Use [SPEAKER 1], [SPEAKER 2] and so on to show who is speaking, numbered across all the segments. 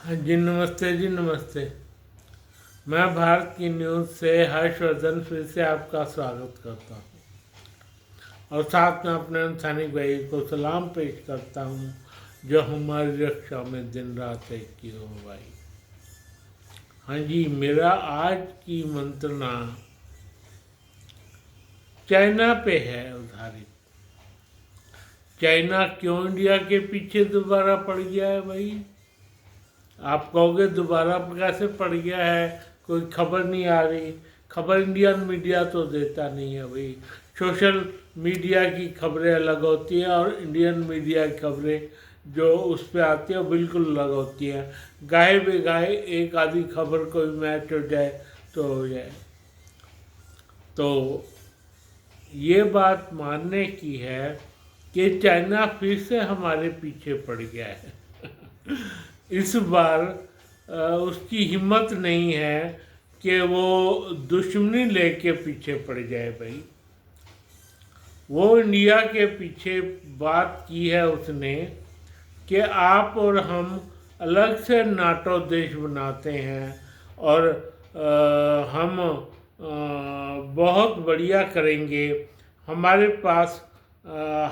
[SPEAKER 1] हाँ जी, नमस्ते जी, नमस्ते। मैं भारत की न्यूज़ से हर्षवर्धन फिर से आपका स्वागत करता हूँ और साथ में अपने सैनिक भाई को सलाम पेश करता हूँ जो हमारी रक्षा में दिन रात एक की हो भाई। हाँ जी, मेरा आज की मंत्रणा चाइना पे है आधारित। चाइना क्यों इंडिया के पीछे दोबारा पड़ गया है भाई? आप कहोगे दोबारा कैसे पड़ गया है, कोई खबर नहीं आ रही। खबर इंडियन मीडिया तो देता नहीं है भाई। सोशल मीडिया की खबरें अलग होती हैं और इंडियन मीडिया की खबरें जो उस पर आती है वो बिल्कुल अलग होती हैं। गाहे बेगाहे एक आधी खबर कोई मैच हो जाए तो हो जाए। तो ये बात मानने की है कि चाइना फिर से हमारे पीछे पड़ गया है। इस बार उसकी हिम्मत नहीं है कि वो दुश्मनी लेके पीछे पड़ जाए भाई। वो इंडिया के पीछे बात की है उसने कि आप और हम अलग से नाटो देश बनाते हैं और हम बहुत बढ़िया करेंगे। हमारे पास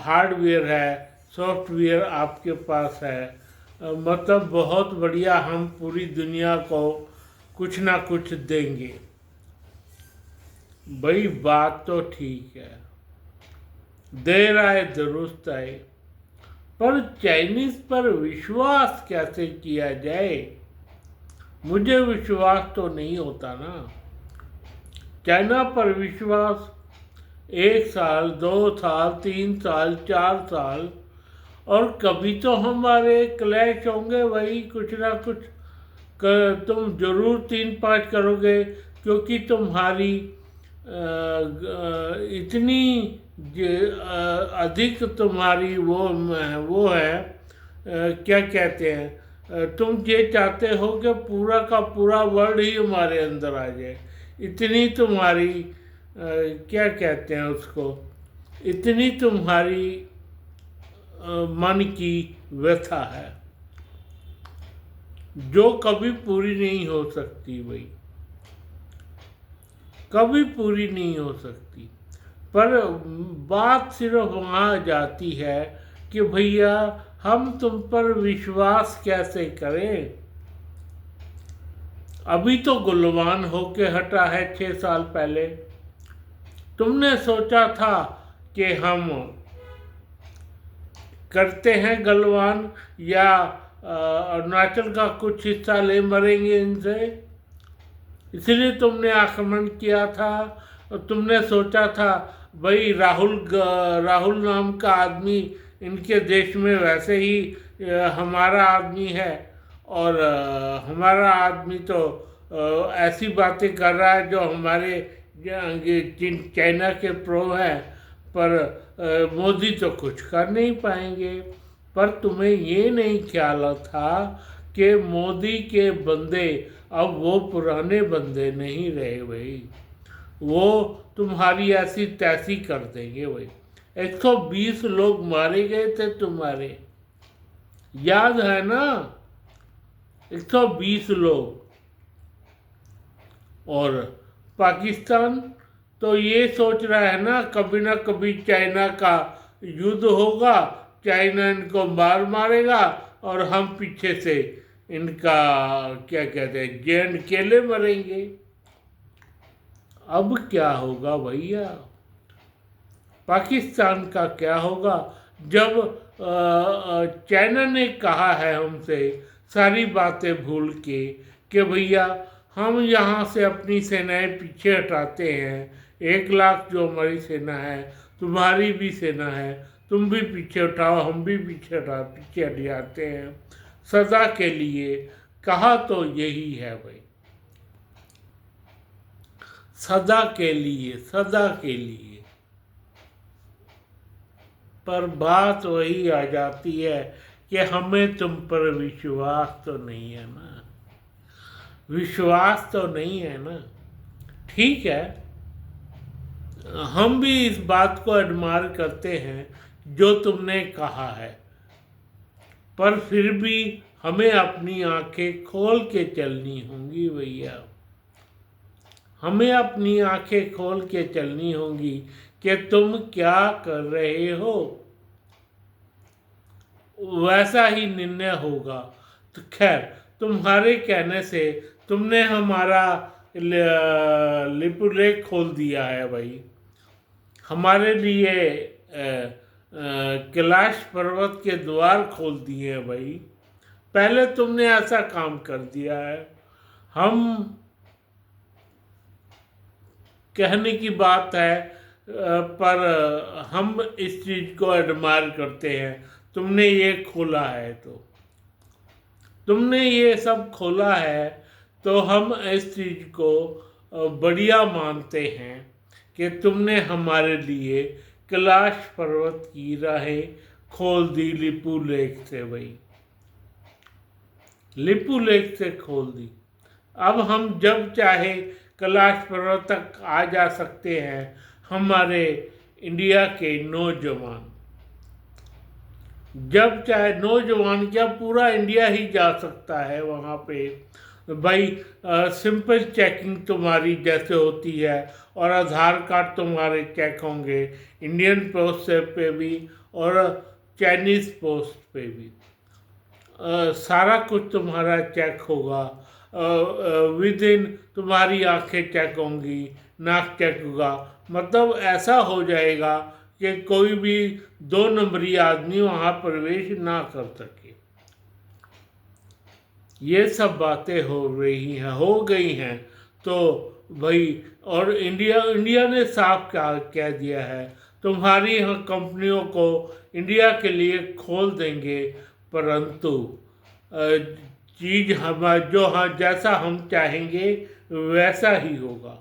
[SPEAKER 1] हार्डवेयर है, सॉफ्टवेयर आपके पास है, मतलब बहुत बढ़िया, हम पूरी दुनिया को कुछ ना कुछ देंगे। भाई बात तो ठीक है, देर आए दुरुस्त आए, पर चाइनीज पर विश्वास कैसे किया जाए? मुझे विश्वास तो नहीं होता ना। चाइना पर विश्वास 1 साल, 2 साल, 3 साल, 4 साल, और कभी तो हमारे क्लैश होंगे भाई, कुछ ना कुछ तुम जरूर 3-5 करोगे क्योंकि तुम्हारी इतनी अधिक तुम्हारी वो है, क्या कहते हैं, तुम ये चाहते हो कि पूरा का पूरा वर्ल्ड ही हमारे अंदर आ जाए। इतनी तुम्हारी क्या कहते हैं उसको, इतनी तुम्हारी मन की व्यथा है जो कभी पूरी नहीं हो सकती भाई, कभी पूरी नहीं हो सकती। पर बात सिर्फ वहाँ जाती है कि भैया हम तुम पर विश्वास कैसे करें? अभी तो गुलवान होके हटा है 6 साल पहले। तुमने सोचा था कि हम करते हैं गलवान या अरुणाचल का कुछ हिस्सा ले मरेंगे इनसे, इसलिए तुमने आक्रमण किया था। और तुमने सोचा था भाई राहुल नाम का आदमी इनके देश में वैसे ही हमारा आदमी है और हमारा आदमी तो ऐसी बातें कर रहा है जो हमारे चाइना के प्रो हैं, पर मोदी तो कुछ कर नहीं पाएंगे। पर तुम्हें ये नहीं ख्याल था कि मोदी के बंदे अब वो पुराने बंदे नहीं रहे भाई, वो तुम्हारी ऐसी तैसी कर देंगे भाई। 120 लोग मारे गए थे तुम्हारे, याद है ना? 120 लोग। और पाकिस्तान तो ये सोच रहा है ना कभी चाइना का युद्ध होगा, चाइना इनको मारेगा और हम पीछे से इनका क्या कहते हैं जैन केले मरेंगे। अब क्या होगा भैया? पाकिस्तान का क्या होगा जब चाइना ने कहा है हमसे सारी बातें भूल के कि भैया हम यहाँ से अपनी सेनाएं पीछे हटाते हैं, 1 लाख जो हमारी सेना है, तुम्हारी भी सेना है, तुम भी पीछे उठाओ, हम भी पीछे हट जाते हैं सदा के लिए। कहा तो यही है भाई, सदा के लिए, सदा के लिए। पर बात वही आ जाती है कि हमें तुम पर विश्वास तो नहीं है ना, विश्वास तो नहीं है ना। ठीक है, हम भी इस बात को एडमायर करते हैं जो तुमने कहा है, पर फिर भी हमें अपनी आंखें खोल के चलनी होंगी भैया। हमें अपनी आंखें खोल के चलनी होंगी कि तुम क्या कर रहे हो, वैसा ही निर्णय होगा। तो खैर, तुम्हारे कहने से तुमने हमारा लिपुलेख खोल दिया है भाई। हमारे लिए कैलाश पर्वत के द्वार खोल दिए हैं भाई। पहले तुमने ऐसा काम कर दिया है। हम कहने की बात है पर हम इस चीज़ को एडमायर करते हैं। तुमने ये खोला है, तो तुमने ये सब खोला है, तो हम इस चीज़ को बढ़िया मानते हैं कि तुमने हमारे लिए कैलाश पर्वत की राहें खोल दी लिपुलेख से भाई। लिपुलेख से खोल दी। अब हम जब चाहे कैलाश पर्वत तक आ जा सकते हैं। हमारे इंडिया के नौजवान, जब चाहे नौजवान क्या पूरा इंडिया ही जा सकता है वहाँ पे भाई। सिंपल चेकिंग तुम्हारी जैसे होती है, और आधार कार्ड तुम्हारे चेक होंगे इंडियन पोस्ट पे भी और चाइनीज़ पोस्ट पे भी। सारा कुछ तुम्हारा चेक होगा। विद इन तुम्हारी आंखें चेक होंगी, नाक चेक होगा। मतलब ऐसा हो जाएगा कि कोई भी 2 नंबरी आदमी वहाँ प्रवेश ना कर सके। ये सब बातें हो रही हैं, हो गई हैं। तो भाई, और इंडिया ने साफ कह दिया है तुम्हारी कंपनियों को इंडिया के लिए खोल देंगे, परंतु चीज़ जैसा हम चाहेंगे वैसा ही होगा।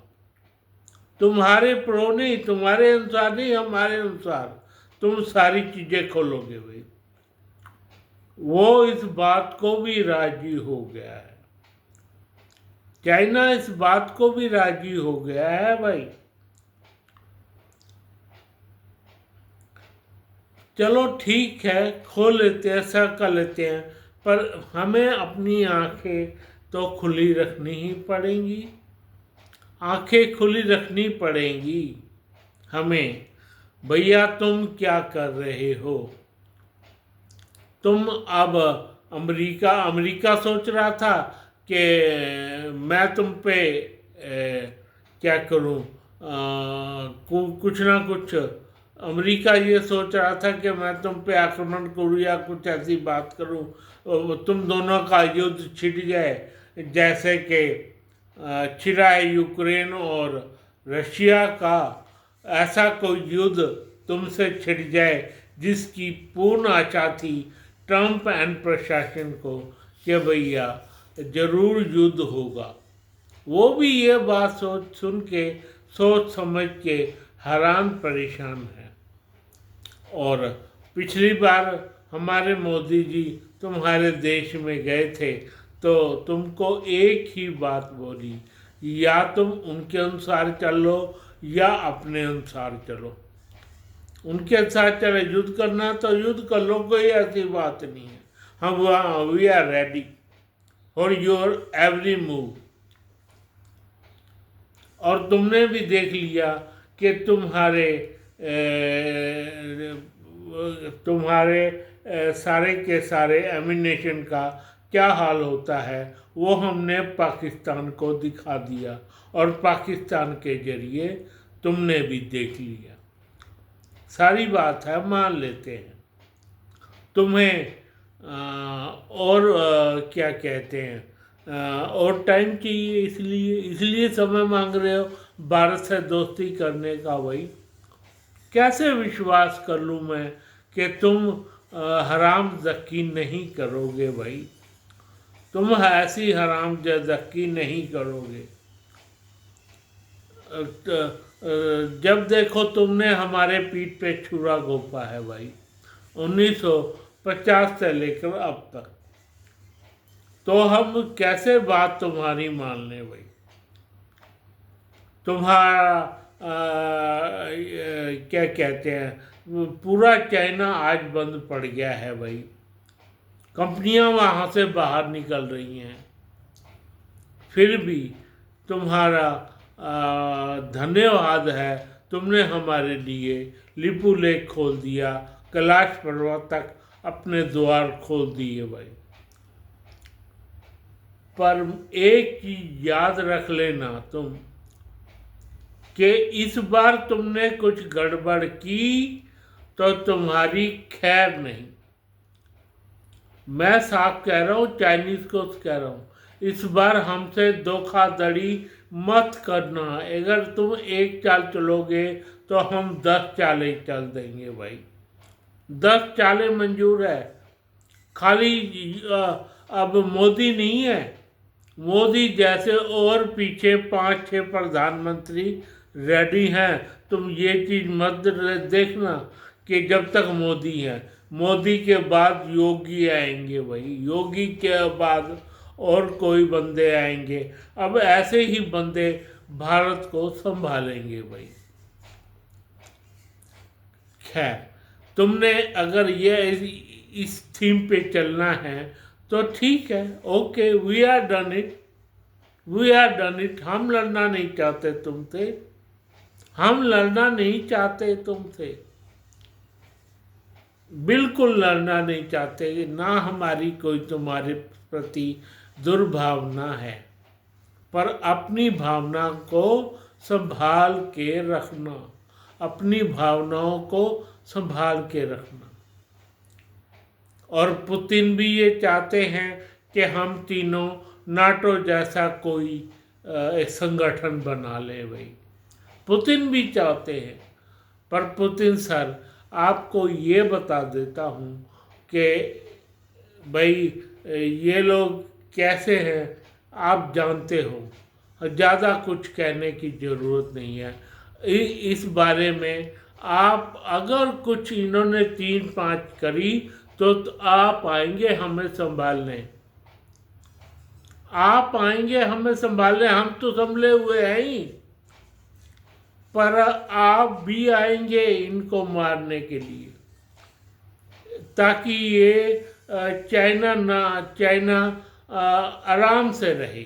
[SPEAKER 1] तुम्हारे प्रो नहीं, तुम्हारे अनुसार नहीं, हमारे अनुसार तुम सारी चीज़ें खोलोगे भाई। वो इस बात को भी राजी हो गया है। चाइना इस बात को भी राजी हो गया है भाई। चलो ठीक है, खोल लेते हैं, ऐसा कर लेते हैं, पर हमें अपनी आंखें तो खुली रखनी ही पड़ेंगी। आंखें खुली रखनी पड़ेंगी हमें। भैया तुम क्या कर रहे हो? तुम अब अमेरिका सोच रहा था कि मैं तुम पे क्या करूं, कुछ ना कुछ। अमेरिका ये सोच रहा था कि मैं तुम पे आक्रमण करूं या कुछ ऐसी बात करूं, तुम दोनों का युद्ध छिड़ जाए, जैसे कि छिड़ा है यूक्रेन और रशिया का। ऐसा कोई युद्ध तुमसे छिड़ जाए जिसकी पूर्ण आशा थी ट्रंप एंड प्रशासन को कि भैया जरूर युद्ध होगा। वो भी ये बात सुन के सोच समझ के हैरान परेशान है। और पिछली बार हमारे मोदी जी तुम्हारे देश में गए थे तो तुमको एक ही बात बोली, या तुम उनके अनुसार चलो या अपने अनुसार चलो। उनके अनुसार चले, युद्ध करना तो युद्ध कर लो, कोई ऐसी बात नहीं है। हम we are ready for your every move. और तुमने भी देख लिया कि तुम्हारे सारे के सारे एमिनेशन का क्या हाल होता है, वो हमने पाकिस्तान को दिखा दिया, और पाकिस्तान के जरिए तुमने भी देख लिया। सारी बात है, मान लेते हैं। तुम्हें और क्या कहते हैं, और टाइम चाहिए, इसलिए समय मांग रहे हो भारत से दोस्ती करने का भाई। कैसे विश्वास कर लूँ मैं कि तुम हराम ज़क्की नहीं करोगे भाई। तुम ऐसी हराम ज़क्की नहीं करोगे। जब देखो तुमने हमारे पीठ पे छुरा घोंपा है भाई, 1950 से लेकर अब तक। तो हम कैसे बात तुम्हारी मान लें भाई। तुम्हारा क्या कहते हैं, पूरा चाइना आज बंद पड़ गया है भाई। कंपनियां वहाँ से बाहर निकल रही हैं, फिर भी तुम्हारा धन्यवाद है, तुमने हमारे लिए लिपू लेक खोल दिया, कैलाश पर्वत तक अपने द्वार खोल दिए भाई। पर एक चीज याद रख लेना तुम, कि इस बार तुमने कुछ गड़बड़ की तो तुम्हारी खैर नहीं। मैं साफ कह रहा हूँ, चाइनीज को कह रहा हूँ, इस बार हमसे धोखाधड़ी मत करना। अगर तुम एक चाल चलोगे तो हम 10 चालें चल देंगे भाई। 10 चालें मंजूर है। खाली अब मोदी नहीं है, मोदी जैसे और पीछे 5-6 प्रधानमंत्री रेडी हैं। तुम ये चीज मत देखना कि जब तक मोदी है, मोदी के बाद योगी आएंगे भाई, योगी के बाद और कोई बंदे आएंगे। अब ऐसे ही बंदे भारत को संभालेंगे भाई। खैर, तुमने अगर ये इस थीम पे चलना है तो ठीक है, okay, we are done it, we are done it. हम लड़ना नहीं चाहते तुमसे, हम लड़ना नहीं चाहते तुमसे, बिल्कुल लड़ना नहीं चाहते। ना हमारी कोई तुम्हारे प्रति दुर्भावना है, पर अपनी भावना को संभाल के रखना, अपनी भावनाओं को संभाल के रखना। और पुतिन भी ये चाहते हैं कि हम तीनों नाटो जैसा कोई एक संगठन बना ले भाई, पुतिन भी चाहते हैं। पर पुतिन सर, आपको ये बता देता हूँ कि भाई ये लोग कैसे हैं आप जानते हो, ज़्यादा कुछ कहने की ज़रूरत नहीं है इस बारे में। आप अगर कुछ इन्होंने 3-5 करी तो आप आएंगे हमें संभालने, आप आएंगे हमें संभालने। हम तो संभले हुए हैं ही, पर आप भी आएंगे इनको मारने के लिए, ताकि ये चाइना आराम से रहे।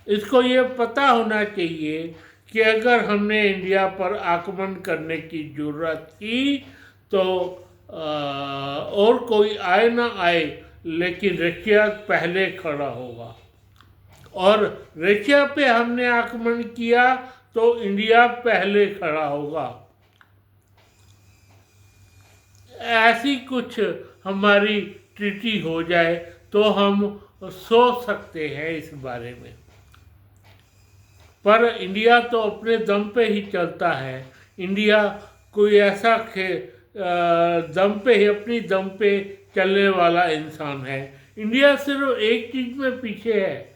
[SPEAKER 1] इसको ये पता होना चाहिए कि अगर हमने इंडिया पर आक्रमण करने की जरूरत की तो और कोई आए ना आए, लेकिन रशिया पहले खड़ा होगा। और रशिया पे हमने आक्रमण किया तो इंडिया पहले खड़ा होगा। ऐसी कुछ हमारी ट्रीटी हो जाए तो हम सोच सकते हैं इस बारे में। पर इंडिया तो अपने दम पे ही चलता है। इंडिया कोई ऐसा दम पे ही, अपनी दम पे चलने वाला इंसान है। इंडिया सिर्फ एक चीज़ में पीछे है,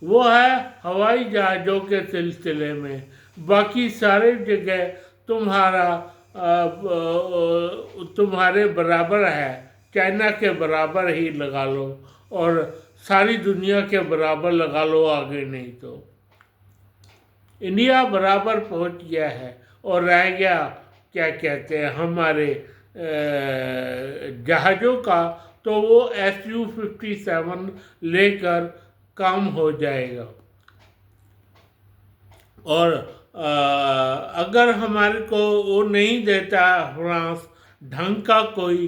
[SPEAKER 1] वो है हवाई जहाज़ों के सिलसिले में। बाकी सारे जगह तुम्हारे बराबर है, चाइना के बराबर ही लगा लो और सारी दुनिया के बराबर लगा लो, आगे नहीं तो। इंडिया बराबर पहुंच गया है और रह गया क्या कहते हैं हमारे जहाज़ों का, तो वो Su-57 लेकर काम हो जाएगा। और अगर हमारे को वो नहीं देता फ्रांस ढंग का कोई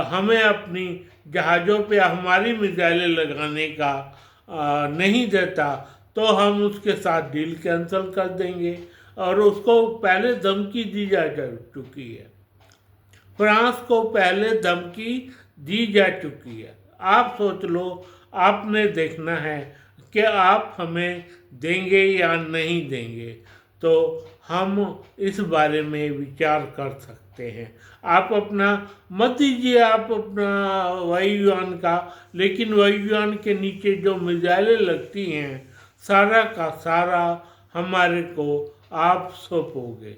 [SPEAKER 1] हमें अपनी जहाज़ों पे हमारी मिसाइलें लगाने का नहीं देता, तो हम उसके साथ डील कैंसिल कर देंगे। और उसको पहले धमकी दी जा चुकी है, फ्रांस को पहले धमकी दी जा चुकी है। आप सोच लो, आपने देखना है कि आप हमें देंगे या नहीं देंगे, तो हम इस बारे में विचार कर सकते हैं। आप अपना मत दीजिए, आप अपना वायुयान का, लेकिन वायुयान के नीचे जो मिसाइलें लगती हैं सारा का सारा हमारे को आप सौंपोगे,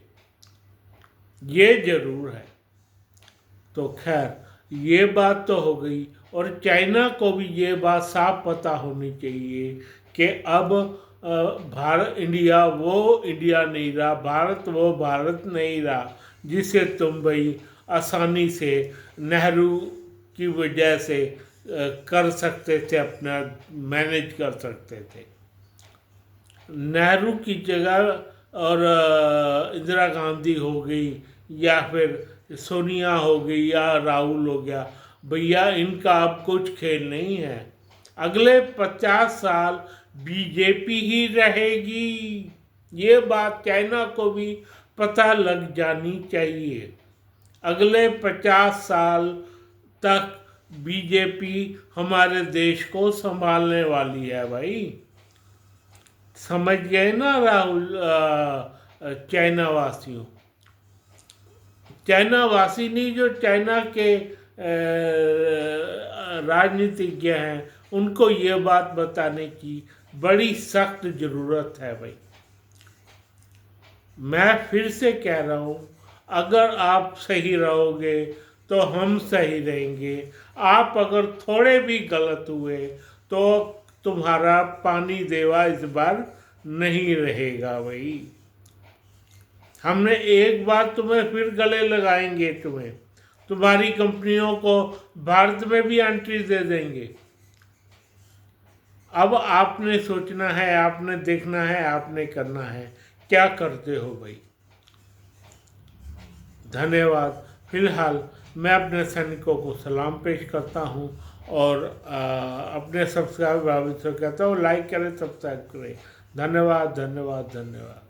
[SPEAKER 1] ये जरूर है। तो खैर ये बात तो हो गई। और चाइना को भी ये बात साफ पता होनी चाहिए कि अब इंडिया वो इंडिया नहीं रहा, भारत वो भारत नहीं रहा जिसे तुम भाई आसानी से नेहरू की वजह से कर सकते थे, अपना मैनेज कर सकते थे। नेहरू की जगह और इंदिरा गांधी हो गई या फिर सोनिया हो गई या राहुल हो गया, भैया इनका अब कुछ खेल नहीं है। अगले 50 साल बीजेपी ही रहेगी, ये बात चाइना को भी पता लग जानी चाहिए। अगले 50 साल तक बीजेपी हमारे देश को संभालने वाली है भाई। समझ गए ना राहुल? चाइना वासियों, चाइना वासी नहीं, जो चाइना के राजनीतिज्ञ हैं, उनको ये बात बताने की बड़ी सख्त ज़रूरत है भाई। मैं फिर से कह रहा हूँ, अगर आप सही रहोगे तो हम सही रहेंगे। आप अगर थोड़े भी गलत हुए तो तुम्हारा पानी देवा इस बार नहीं रहेगा भाई। हमने एक बार तुम्हें फिर गले लगाएंगे, तुम्हारी कंपनियों को भारत में भी एंट्री दे देंगे। अब आपने सोचना है, आपने देखना है, आपने करना है, क्या करते हो भाई। धन्यवाद। फिलहाल मैं अपने सैनिकों को सलाम पेश करता हूँ और अपने सब्सक्राइबर भाभी से कहता हूँ लाइक करें, सब्सक्राइब करें। धन्यवाद, धन्यवाद, धन्यवाद।